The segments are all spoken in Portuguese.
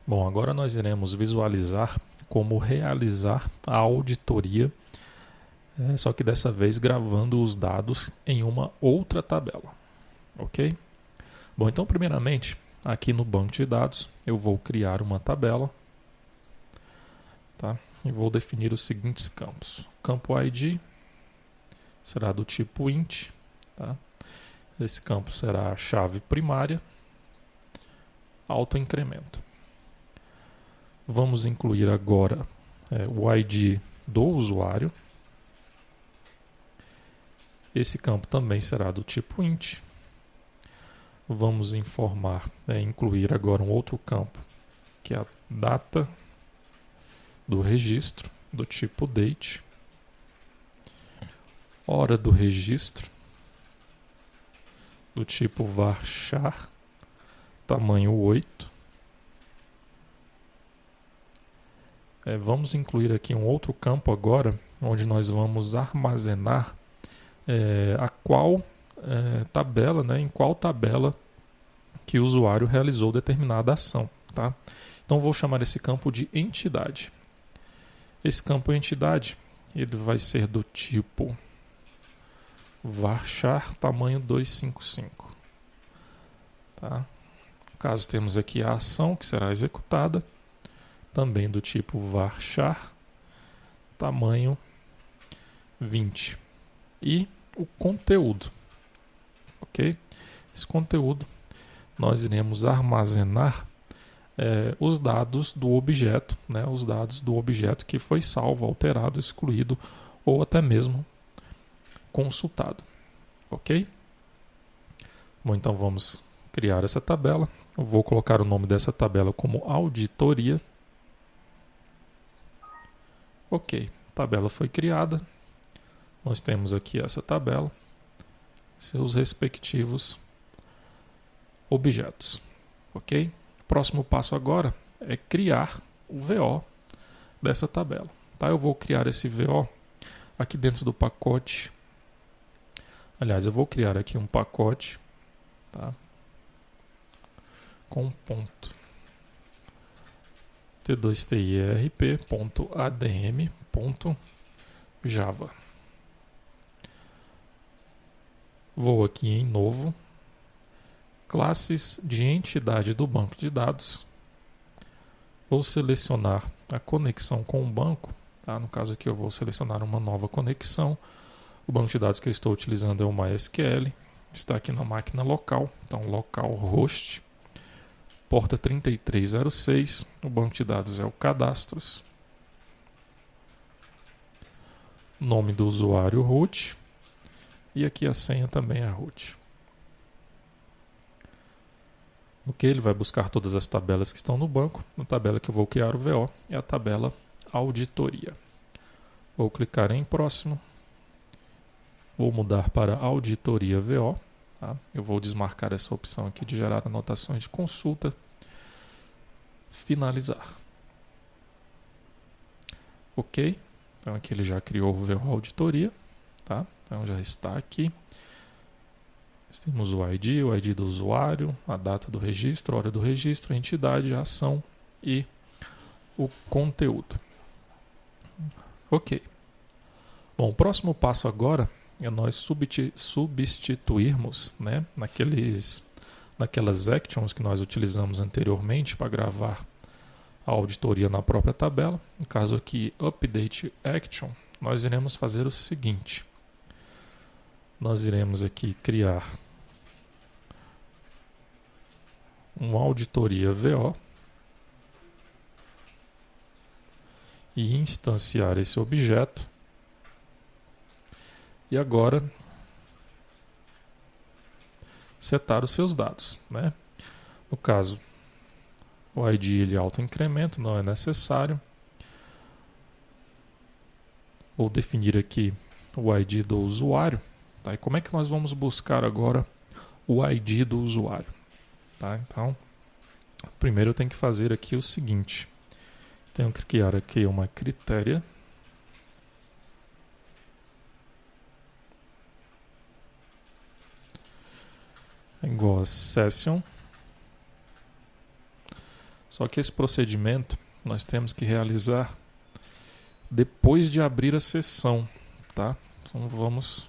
Bom, agora nós iremos visualizar como realizar a auditoria, só que dessa vez gravando os dados em uma outra tabela, ok? Bom, então primeiramente, aqui no banco de dados, eu vou criar uma tabela, tá? E vou definir os seguintes campos. Campo ID será do tipo int, tá? Esse campo será a chave primária, autoincremento. Vamos incluir agora o ID do usuário. Esse campo também será do tipo int. Vamos incluir agora um outro campo, que é a data do registro, do tipo date. Hora do registro, do tipo varchar, tamanho 8. Vamos incluir aqui um outro campo agora, onde nós vamos armazenar a qual tabela, em qual tabela que o usuário realizou determinada ação. Tá? Então vou chamar esse campo de entidade. Esse campo entidade, ele vai ser do tipo varchar tamanho 255. Tá? No caso, temos aqui a ação que será executada, também do tipo varchar tamanho 20. E o conteúdo, ok? Esse conteúdo nós iremos armazenar os dados do objeto, os dados do objeto que foi salvo, alterado, excluído ou até mesmo consultado, ok? Bom, então vamos criar essa tabela. Eu vou colocar o nome dessa tabela como auditoria. Ok, tabela foi criada. Nós temos aqui essa tabela, seus respectivos objetos, ok? Próximo passo agora é criar o VO dessa tabela. Tá? Eu vou criar esse VO aqui dentro do pacote. Aliás, eu vou criar aqui um pacote, tá? Com ponto t2tirp.adm.java. Vou aqui em novo, classes de entidade do banco de dados. Vou selecionar a conexão com o banco. Tá? No caso aqui eu vou selecionar uma nova conexão. O banco de dados que eu estou utilizando é o MySQL. Está aqui na máquina local. Então localhost, porta 3306. O banco de dados é o cadastros. Nome do usuário root. E aqui a senha também é root. Ok, ele vai buscar todas as tabelas que estão no banco. Na tabela que eu vou criar o VO é a tabela auditoria. Vou clicar em próximo. Vou mudar para auditoria VO. Tá? Eu vou desmarcar essa opção aqui de gerar anotações de consulta. Finalizar. Ok, então aqui ele já criou o VO auditoria. Tá? Então já está aqui. Temos o ID do usuário, a data do registro, a hora do registro, a entidade, a ação e o conteúdo. Ok. Bom, o próximo passo agora é nós substituirmos naquelas actions que nós utilizamos anteriormente para gravar a auditoria na própria tabela. No caso aqui, update action, nós iremos fazer o seguinte. Nós iremos aqui criar uma auditoria VO e instanciar esse objeto. E agora setar os seus dados. No caso, o ID ele autoincremento, não é necessário. Vou definir aqui o ID do usuário. Tá? E como é que nós vamos buscar agora o ID do usuário? Tá? Então, primeiro eu tenho que fazer aqui o seguinte. Tenho que criar aqui uma critéria. Igual a session Só que esse procedimento nós temos que realizar depois de abrir a sessão, tá? Então vamos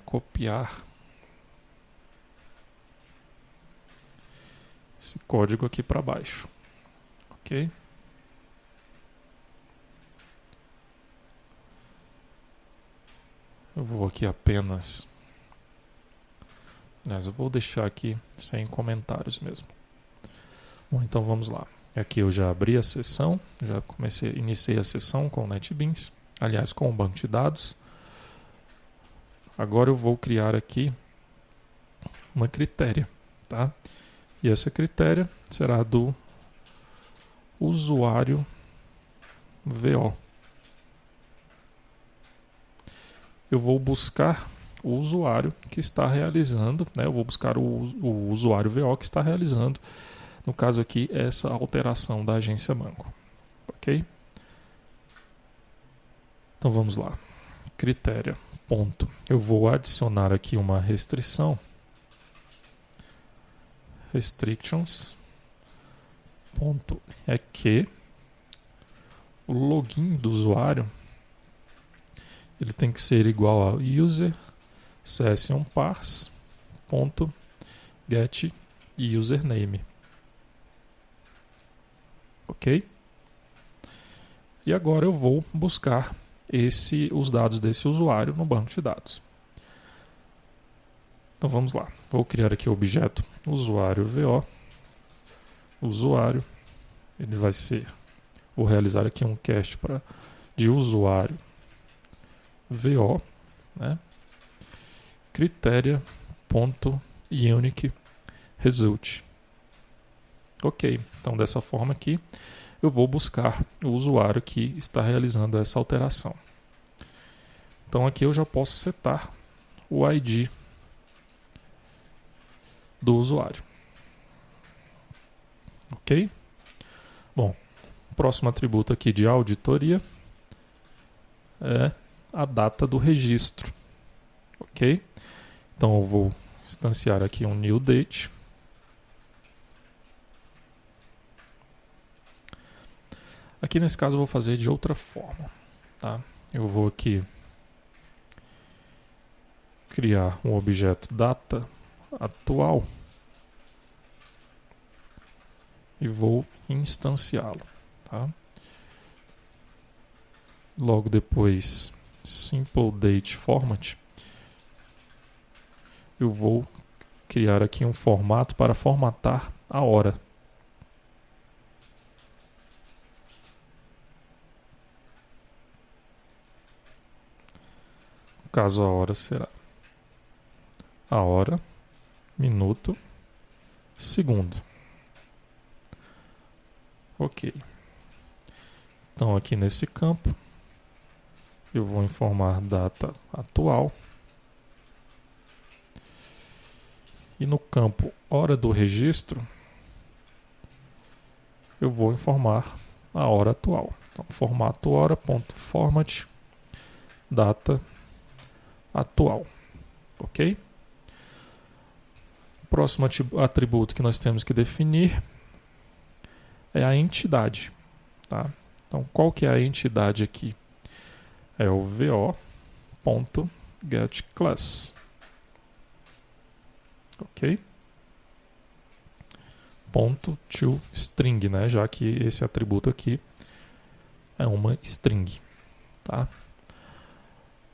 copiar esse código aqui para baixo, ok? Eu vou aqui apenas... Aliás, eu vou deixar aqui sem comentários mesmo. Bom, então vamos lá. Aqui eu já abri a sessão, já iniciei a sessão com o NetBeans, aliás, com o banco de dados. Agora eu vou criar aqui uma critéria, tá? E essa critéria será do usuário VO. Eu vou buscar o usuário que está realizando, né? Eu vou buscar o usuário VO que está realizando, no caso aqui, essa alteração da agência banco, ok? Então vamos lá, critério, ponto. Eu vou adicionar aqui uma restrição, restrictions, ponto, é que o login do usuário ele tem que ser igual a user session parse ponto get username, ok? E agora eu vou buscar os dados desse usuário no banco de dados. Então vamos lá, vou criar aqui o objeto usuário VO, usuário, ele vai ser, vou realizar aqui um cast de usuário VO, né? Critéria.unique result. Ok, então dessa forma aqui eu vou buscar o usuário que está realizando essa alteração. Então aqui eu já posso setar o ID do usuário. Ok? Bom, o próximo atributo aqui de auditoria é a data do registro. Ok? Então eu vou instanciar aqui um new date. Aqui nesse caso eu vou fazer de outra forma, tá? Eu vou aqui criar um objeto data atual e vou instanciá-lo, tá? Logo depois simple date format, eu vou criar aqui um formato para formatar a hora. No caso, a hora será a hora, minuto, segundo. Ok. Então aqui nesse campo eu vou informar data atual. E no campo hora do registro, eu vou informar a hora atual. Então, formato hora.format data atual. Ok? O próximo atributo que nós temos que definir é a entidade. Tá? Então, qual que é a entidade aqui? É o vo.getClass. Ok? Ponto to string, né? Já que esse atributo aqui é uma string, tá?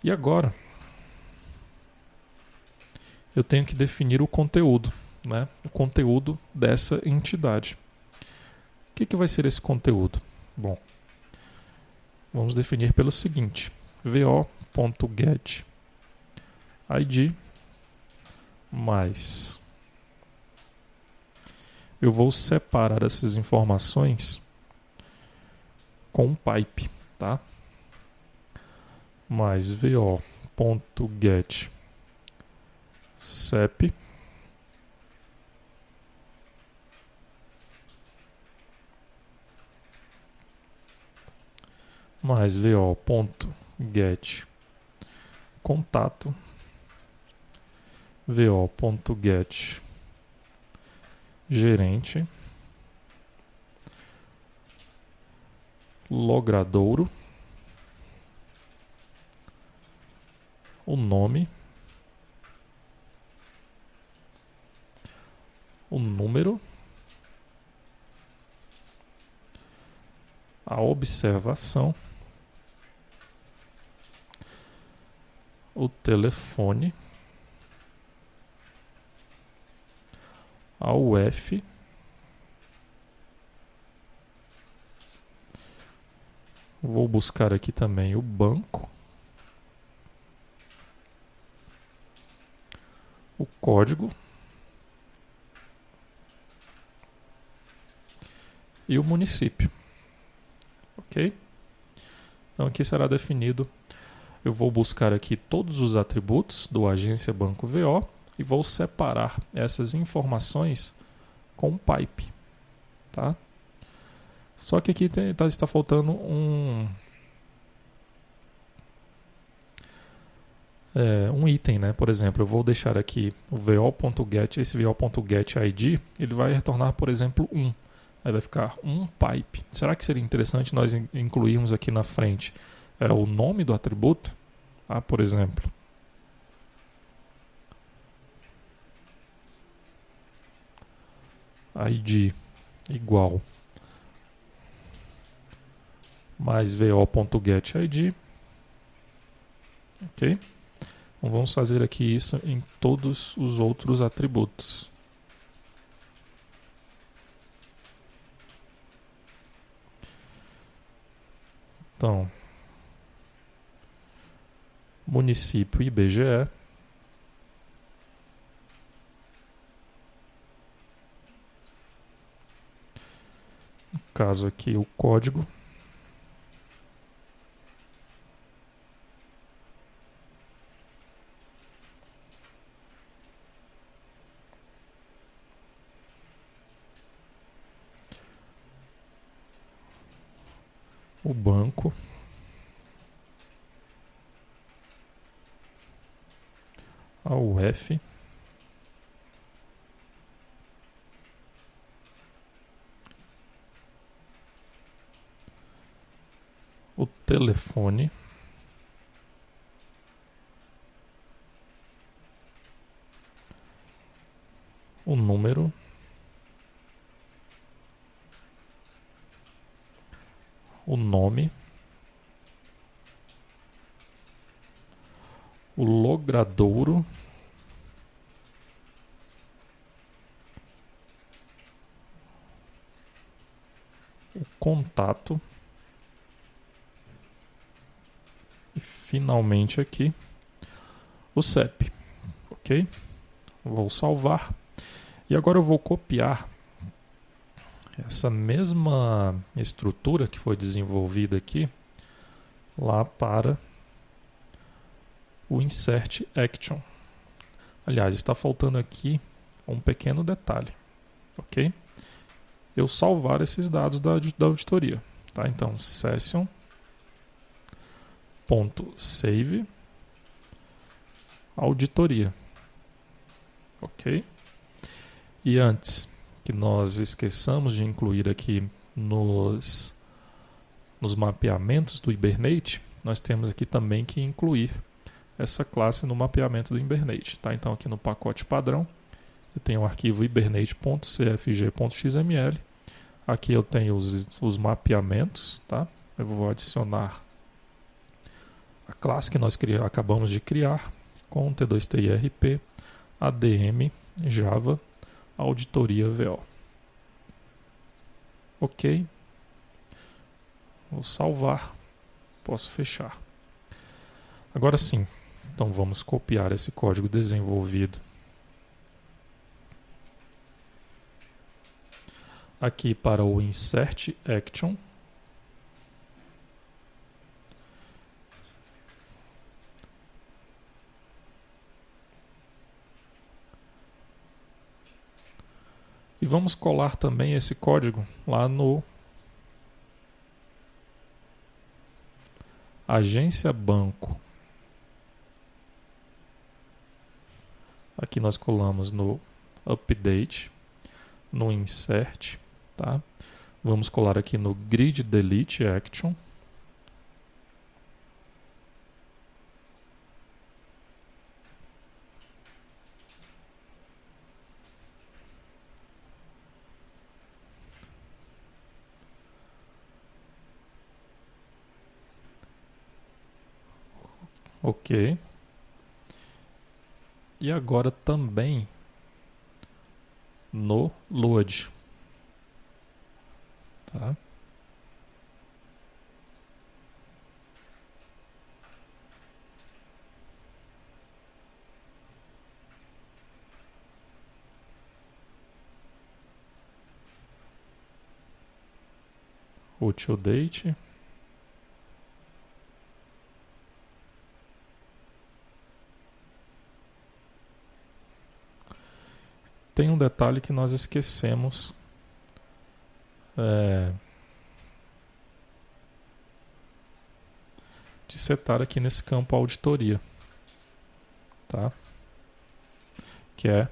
E agora eu tenho que definir o conteúdo, né? O conteúdo dessa entidade. O que vai ser esse conteúdo? Bom, vamos definir pelo seguinte: vo.getID mais eu vou separar essas informações com um pipe, tá? Mais vo.get sep mais vo.get contato vo.get gerente, logradouro, o nome, o número, a observação, o telefone, a UF, vou buscar aqui também o banco, o código e o município. Ok? Então aqui será definido, eu vou buscar aqui todos os atributos do Agência Banco VO e vou separar essas informações com um pipe, tá? Só que aqui está faltando um item, né? Por exemplo, eu vou deixar aqui o vo.get, esse vo.getID, ele vai retornar, por exemplo, 1. Aí vai ficar um pipe. Será que seria interessante nós incluirmos aqui na frente o nome do atributo? Por exemplo, ID igual mais vo.getID. Ok? Então vamos fazer aqui isso em todos os outros atributos. Então, município IBGE, no caso aqui o código, o banco, a UF, o telefone, o número, o nome, o logradouro, o contato e finalmente aqui o CEP, ok? Vou salvar e agora eu vou copiar essa mesma estrutura que foi desenvolvida aqui lá para o Insert Action. Aliás, está faltando aqui um pequeno detalhe, ok? Eu salvar esses dados da auditoria, tá? Então, session.save auditoria, ok? E antes que nós esqueçamos de incluir aqui nos mapeamentos do Hibernate, nós temos aqui também que incluir essa classe no mapeamento do Hibernate, tá? Então aqui no pacote padrão eu tenho o arquivo hibernate.cfg.xml, aqui eu tenho os mapeamentos, tá? Eu vou adicionar a classe que nós acabamos de criar com T2TIRP, ADM, Java, auditoria VO. Ok. Vou salvar. Posso fechar. Agora sim. Então vamos copiar esse código desenvolvido aqui para o Insert Action. E vamos colar também esse código lá no Agência Banco. Aqui nós colamos no Update. no Insert, tá? Vamos colar aqui no Grid Delete Action. Ok. E agora também no Load. Tá? Util Date. Tem um detalhe que nós esquecemos de setar aqui nesse campo auditoria, tá? Que é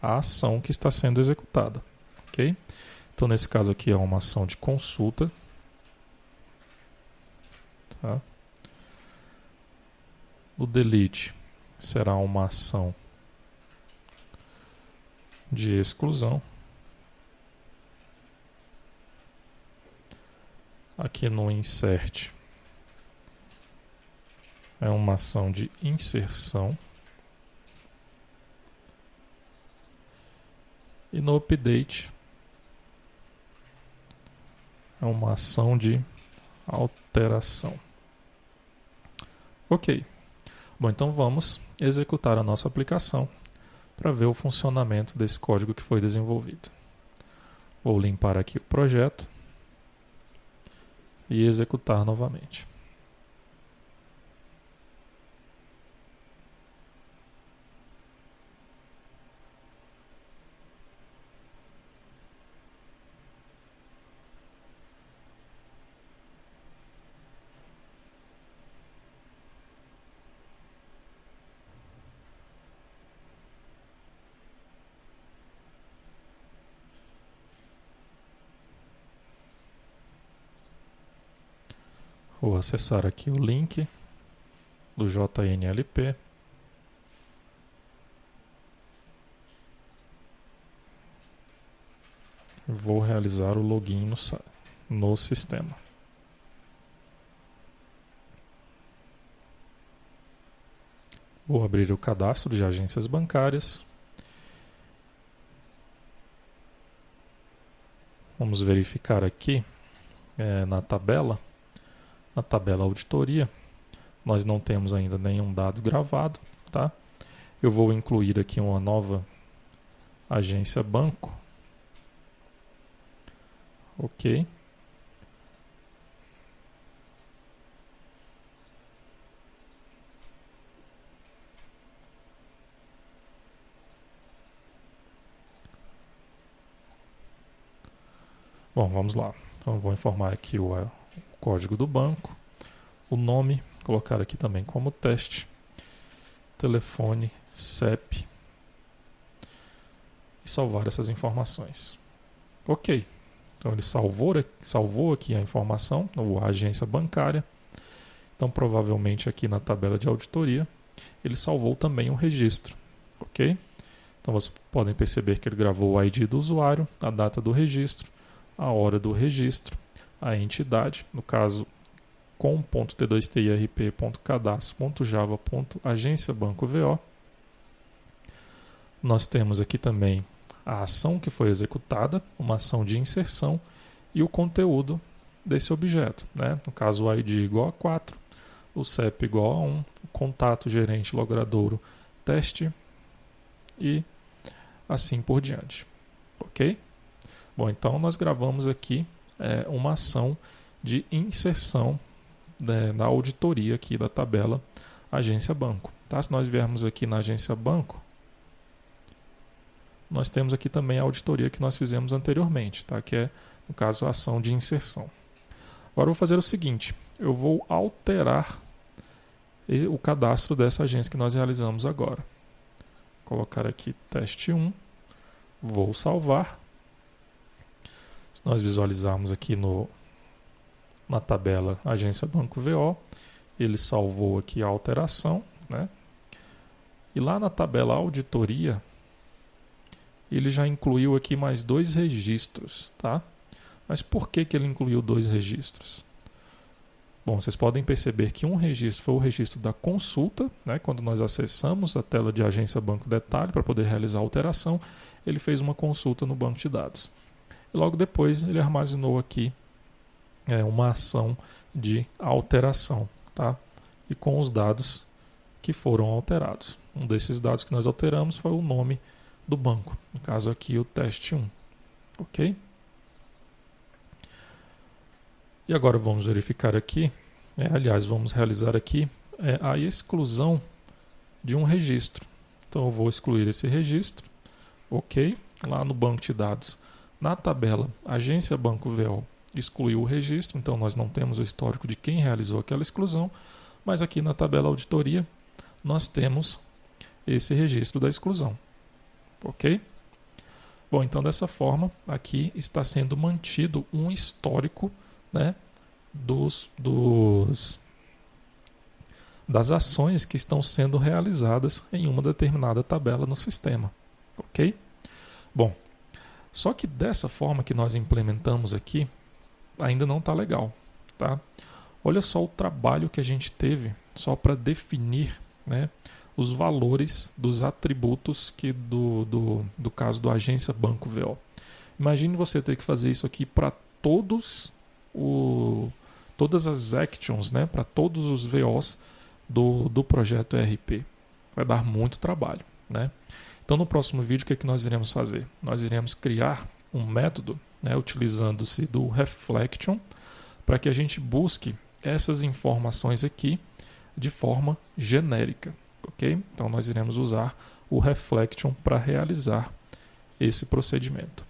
a ação que está sendo executada, ok? Então nesse caso aqui é uma ação de consulta, tá? O delete será uma ação de exclusão. Aqui no insert é uma ação de inserção. E no update é uma ação de alteração. Ok. Bom, então vamos executar a nossa aplicação para ver o funcionamento desse código que foi desenvolvido. Vou limpar aqui o projeto e executar novamente. Vou acessar aqui o link do JNLP. Vou realizar o login no sistema. Vou abrir o cadastro de agências bancárias. Vamos verificar aqui na tabela auditoria. Nós não temos ainda nenhum dado gravado, tá? Eu vou incluir aqui uma nova agência banco. Ok. Bom, vamos lá. Então eu vou informar aqui o código do banco, o nome, colocar aqui também como teste, telefone, CEP e salvar essas informações. Ok. Então ele salvou aqui a informação, a agência bancária. Então provavelmente aqui na tabela de auditoria ele salvou também um registro, ok? Então vocês podem perceber que ele gravou o ID do usuário, a data do registro, a hora do registro, a entidade, no caso com.t2tirp.cadastro.java.agenciabanco.vo. Nós temos aqui também a ação que foi executada, uma ação de inserção, e o conteúdo desse objeto, né? No caso o ID igual a 4, o CEP igual a 1, o contato gerente logradouro teste e assim por diante, ok? Bom, então nós gravamos aqui uma ação de inserção na auditoria aqui da tabela agência banco. Tá? Se nós viermos aqui na agência banco, nós temos aqui também a auditoria que nós fizemos anteriormente, tá? Que é, no caso, a ação de inserção. Agora eu vou fazer o seguinte, eu vou alterar o cadastro dessa agência que nós realizamos agora. Vou colocar aqui teste 1, vou salvar. Se nós visualizarmos aqui na tabela Agência Banco VO, ele salvou aqui a alteração, né? E lá na tabela Auditoria, ele já incluiu aqui mais 2 registros, tá? Mas por que ele incluiu 2 registros? Bom, vocês podem perceber que um registro foi o registro da consulta, né? Quando nós acessamos a tela de Agência Banco Detalhe para poder realizar a alteração, ele fez uma consulta no banco de dados. E logo depois ele armazenou aqui uma ação de alteração, tá? E com os dados que foram alterados. Um desses dados que nós alteramos foi o nome do banco, no caso aqui o teste 1, ok? E agora vamos verificar aqui, aliás, vamos realizar aqui a exclusão de um registro. Então eu vou excluir esse registro, ok? Lá no banco de dados, na tabela Agência Banco VO, excluiu o registro, então nós não temos o histórico de quem realizou aquela exclusão, mas aqui na tabela Auditoria nós temos esse registro da exclusão, ok? Bom, então dessa forma aqui está sendo mantido um histórico, né, das ações que estão sendo realizadas em uma determinada tabela no sistema, ok? Bom, só que dessa forma que nós implementamos aqui, ainda não está legal, tá? Olha só o trabalho que a gente teve só para definir, né, os valores dos atributos que do caso do Agência Banco VO. Imagine você ter que fazer isso aqui para todas as actions, né, para todos os VOs do projeto ERP. Vai dar muito trabalho, né? Então no próximo vídeo o que nós iremos fazer? Nós iremos criar um método, né, utilizando-se do Reflection, para que a gente busque essas informações aqui de forma genérica, ok? Então nós iremos usar o Reflection para realizar esse procedimento.